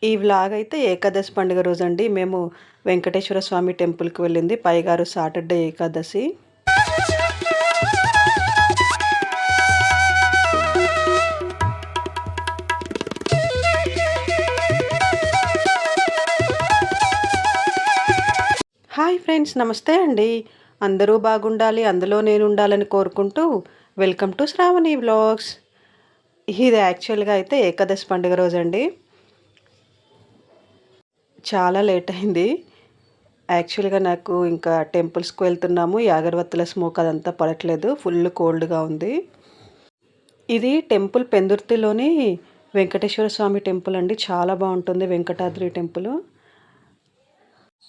ఈ వ్లాగ్ అయితే ఏకాదశి పండుగ రోజండి. మేము వెంకటేశ్వర స్వామి టెంపుల్‌కి వెళ్ళింది. పైగా సాటర్డే ఏకాదశి. హాయ్ ఫ్రెండ్స్, నమస్తే అండి. అందరూ బాగుండాలి, అందులో నేను ఉండాలని కోరుకుంటూ వెల్కమ్ టు శ్రావణి వ్లాగ్స్. ఇది యాక్చువల్‌గా అయితే ఏకాదశి పండుగ రోజండి. చాలా లేట్ అయింది. యాక్చువల్‌గా నాకు ఇంకా టెంపుల్స్‌కి వెళ్తున్నాము. ఈ అగరబత్తుల స్మోక్ అదంతా పడట్లేదు. ఫుల్ కోల్డ్‌గా ఉంది. ఇది టెంపుల్ పెందుర్తిలోని వెంకటేశ్వర స్వామి టెంపుల్ అండి. చాలా బాగుంటుంది వెంకటాద్రి టెంపుల్.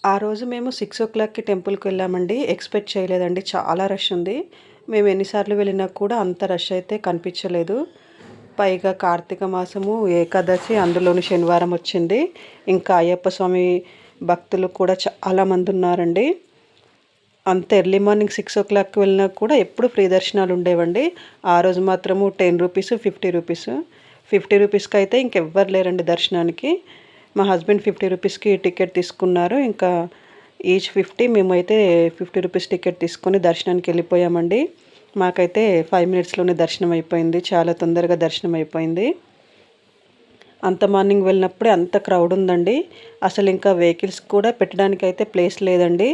ఆ రోజు మేము 6:00కి టెంపుల్‌కి వెళ్ళామండి. ఎక్స్‌పెక్ట్ చేయలేదండి. చాలా రష్ ఉంది. మేము ఎన్నిసార్లు వెళ్ళినా కూడా అంత రష్ అయితే కనిపించలేదు. పైగా కార్తీక మాసము ఏకాదశి, అందులోని శనివారం వచ్చింది. ఇంకా అయ్యప్ప స్వామి భక్తులు కూడా చాలామంది ఉన్నారండి. అంత ఎర్లీ మార్నింగ్ 6:00కి వెళ్ళినా కూడా ఎప్పుడు ఫ్రీ దర్శనాలు ఉండేవండి. ఆ రోజు మాత్రము రూ. 10, రూ. 50. రూ. 50కి అయితే ఇంకెవ్వరు లేరండి దర్శనానికి. మా హస్బెండ్ రూ. 50కి టికెట్ తీసుకున్నారు. ఇంకా ఈచ్ 50, మేమైతే రూ. 50 టికెట్ తీసుకొని దర్శనానికి వెళ్ళిపోయామండి. మాకైతే 5 మినిట్స్‌లోనే దర్శనం అయిపోయింది. చాలా తొందరగా దర్శనం అయిపోయింది. అంత మార్నింగ్ వెళ్ళినప్పుడే అంత క్రౌడ్ ఉందండి. అసలు ఇంకా వెహికల్స్ కూడా పెట్టడానికైతే ప్లేస్ లేదండి.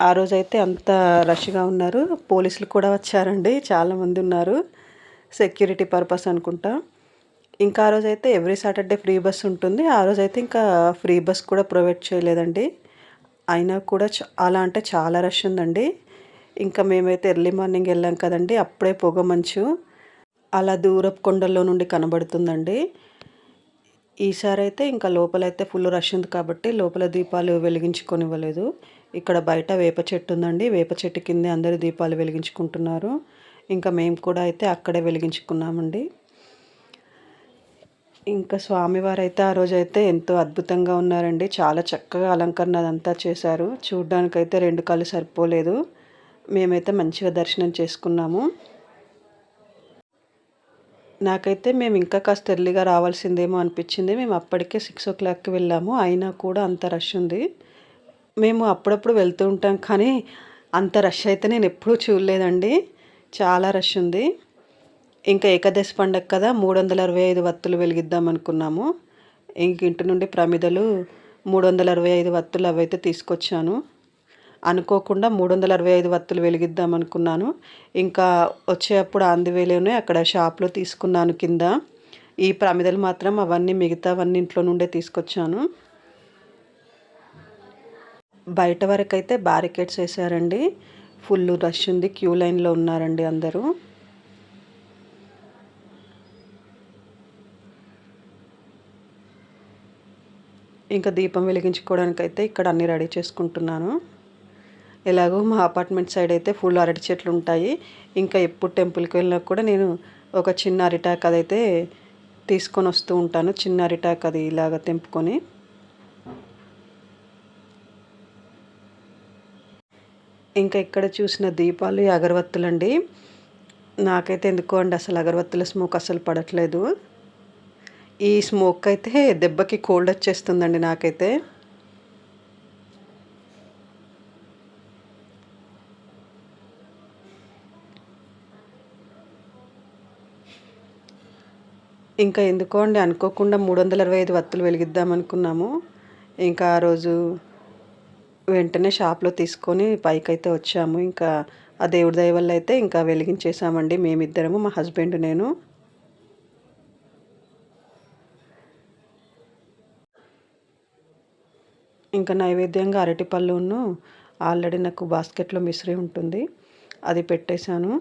ఆ రోజైతే అంత రష్‌గా ఉన్నారు. పోలీసులు కూడా వచ్చారండి. చాలామంది ఉన్నారు. సెక్యూరిటీ పర్పస్ అనుకుంటా. ఇంకా ఆ రోజైతే ఎవ్రీ సాటర్డే ఫ్రీ బస్ ఉంటుంది. ఆ రోజైతే ఇంకా ఫ్రీ బస్ కూడా ప్రొవైడ్ చేయలేదండి. అయినా కూడా చాలా అంటే చాలా రష్ ఉందండి. ఇంకా మేమైతే ఎర్లీ మార్నింగ్ వెళ్ళాం కదండీ! అప్పుడే పొగమంచు అలా దూరపు కొండల్లో నుండి కనబడుతుందండి. ఈసారైతే ఇంకా లోపలైతే ఫుల్ రష్ ఉంది కాబట్టి లోపల దీపాలు వెలిగించుకొనివ్వలేదు. ఇక్కడ బయట వేప చెట్టు ఉందండి. వేప చెట్టు కిందే అందరూ దీపాలు వెలిగించుకుంటున్నారు. ఇంకా మేము కూడా అయితే అక్కడే వెలిగించుకున్నామండి. ఇంకా స్వామివారైతే ఆ రోజైతే ఎంతో అద్భుతంగా ఉన్నారండి. చాలా చక్కగా అలంకరణ అదంతా చేశారు. చూడ్డానికైతే 2 కళ్ళు సరిపోలేదు. మేమైతే మంచిగా దర్శనం చేసుకున్నాము. నాకైతే మేము ఇంకా కాస్త ఎర్లీగా రావాల్సిందేమో అనిపించింది. మేము అప్పటికే 6:00కి వెళ్ళాము. అయినా కూడా అంత రష్ ఉంది. మేము అప్పుడప్పుడు వెళ్తూ ఉంటాం కానీ అంత రష్ అయితే నేను ఎప్పుడూ చూడలేదండి. చాలా రష్ ఉంది. ఇంకా ఏకాదశి పండగ కదా, 365 వత్తులు వెలిగిద్దాం అనుకున్నాము. ఇంక ఇంటి నుండి ప్రమిదలు 365 వత్తులు అవైతే తీసుకొచ్చాను. అనుకోకుండా 365 వత్తులు వెలిగిద్దాం అనుకున్నాను. ఇంకా వచ్చేటప్పుడు ఆన్ ది వేలోనే అక్కడ షాప్‌లో తీసుకున్నాను కింద. ఈ ప్రమిదలు మాత్రం అవన్నీ మిగతావన్నీ ఇంట్లో నుండే తీసుకొచ్చాను. బయట వరకైతే బ్యారికేడ్స్ ఏసారండి. ఫుల్లు రష్ ఉంది. క్యూ లైన్‌లో ఉన్నారండి అందరూ. ఇంకా దీపం వెలిగించుకోవడానికైతే ఇక్కడ అన్నీ రెడీ చేసుకుంటున్నాను. ఎలాగో మా అపార్ట్మెంట్ సైడ్ అయితే ఫుల్ అరటి చెట్లు ఉంటాయి. ఇంకా ఎప్పుడు టెంపుల్‌కి వెళ్ళినా కూడా నేను ఒక చిన్న అరిటాకు అదైతే తీసుకొని వస్తూ ఉంటాను. చిన్న అరిటాకు అది ఇలాగ తెంపుకొని. ఇంకా ఇక్కడ చూసిన దీపాలు ఈ అగరవత్తులండి. నాకైతే ఎందుకో అండి అసలు అగరవత్తుల స్మోక్ అస్సలు పడట్లేదు. ఈ స్మోక్ అయితే దెబ్బకి కోల్డ్ వచ్చేస్తుందండి నాకైతే. ఇంకా ఎందుకో అండి అనుకోకుండా 365 వత్తులు వెలిగిద్దామనుకున్నాము. ఇంకా ఆ రోజు వెంటనే షాప్‌లో తీసుకొని పైకైతే వచ్చాము. ఇంకా ఆ దేవుడి దయ వల్ల అయితే ఇంకా వెలిగించేసామండి మేమిద్దరము, మా హస్బెండ్, నేను. ఇంకా నైవేద్యంగా అరటిపళ్ళును ఆల్రెడీ నాకు బాస్కెట్‌లో మిశ్రీ ఉంటుంది. అది పెట్టేశాను.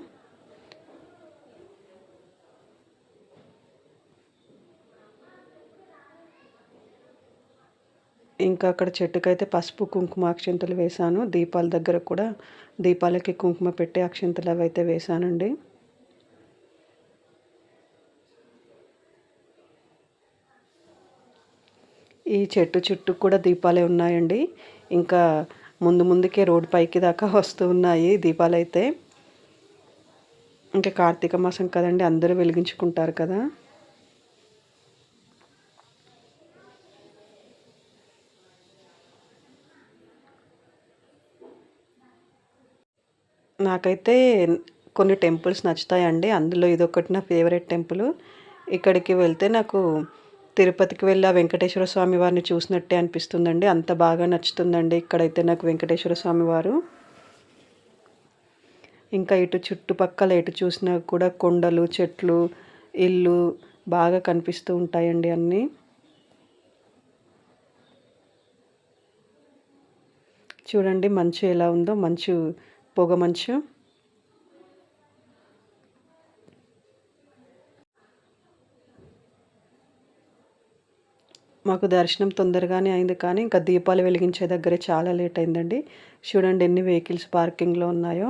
ఇంకా అక్కడ చెట్టుకైతే పసుపు, కుంకుమ అక్షింతలు వేశాను. దీపాల దగ్గర కూడా దీపాలకి కుంకుమ పెట్టి అక్షింతలు అవైతే వేశానండి. ఈ చెట్టు చుట్టూ కూడా దీపాలే ఉన్నాయండి. ఇంకా ముందు ముందుకే రోడ్ పైకి దాకా వస్తూ ఉన్నాయి దీపాలైతే. ఇంకా కార్తీక మాసం కదండీ! అందరూ వెలిగించుకుంటారు కదా! నాకైతే కొన్ని టెంపుల్స్ నచ్చుతాయండి. అందులో ఇదొకటి నా ఫేవరెట్ టెంపుల్. ఇక్కడికి వెళ్తే నాకు తిరుపతికి వెళ్ళి ఆ వెంకటేశ్వర స్వామి వారిని చూసినట్టే అనిపిస్తుందండి. అంత బాగా నచ్చుతుందండి ఇక్కడైతే నాకు వెంకటేశ్వర స్వామి వారు. ఇంకా ఇటు చుట్టుపక్కల ఎటు చూసినా కూడా కొండలు, చెట్లు, ఇల్లు బాగా కనిపిస్తూ ఉంటాయండి అన్నీ. చూడండి మంచు ఎలా ఉందో, మంచు పొగ మంచు. మాకు దర్శనం తొందరగానే అయింది కానీ ఇంకా దీపాలు వెలిగించే దగ్గరే చాలా లేట్ అయిందండి. చూడండి ఎన్ని వెహికల్స్ పార్కింగ్‌లో ఉన్నాయో.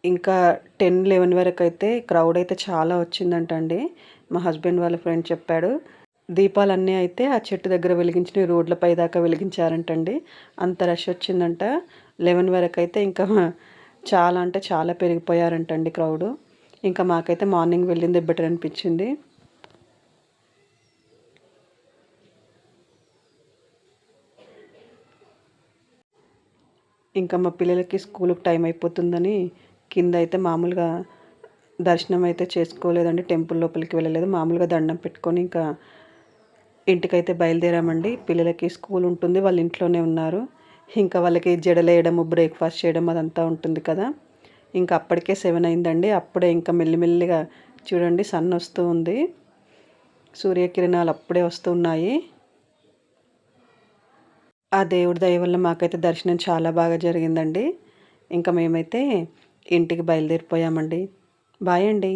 ఇంకా 10, 11 వరకైతే క్రౌడ్ అయితే చాలా వచ్చిందంటండి. మా హస్బెండ్ వాళ్ళ ఫ్రెండ్ చెప్పాడు. దీపాలన్నీ అయితే ఆ చెట్టు దగ్గర వెలిగించినవి రోడ్లపై దాకా వెలిగించారంటండి. అంత రష్ వచ్చిందంట. 11 వరకైతే ఇంకా చాలా అంటే చాలా పెరిగిపోయారంటండి క్రౌడు. ఇంకా మాకైతే మార్నింగ్ వెళ్ళిందే బెటర్ అనిపించింది. ఇంకా మా పిల్లలకి స్కూలుకి టైం అయిపోతుందని కిందయితే మామూలుగా దర్శనం అయితే చేసుకోలేదండి. టెంపుల్ లోపలికి వెళ్ళలేదు. మామూలుగా దండం పెట్టుకొని ఇంకా ఇంటికైతే బయలుదేరామండి. పిల్లలకి స్కూల్ ఉంటుంది. వాళ్ళు ఇంట్లోనే ఉన్నారు. ఇంకా వాళ్ళకి జడలేయడము, బ్రేక్‌ఫాస్ట్ చేయడం అదంతా ఉంటుంది కదా! ఇంకా అప్పటికే 7 అయిందండి. అప్పుడే ఇంకా మెల్లిమెల్లిగా చూడండి సన్ వస్తూ ఉంది. సూర్యకిరణాలు అప్పుడే వస్తున్నాయి. ఆ దేవుడి దయ వల్ల మాకైతే దర్శనం చాలా బాగా జరిగిందండి. ఇంకా మేమైతే ఇంటికి బయలుదేరిపోయామండి. బాయ్ అండి.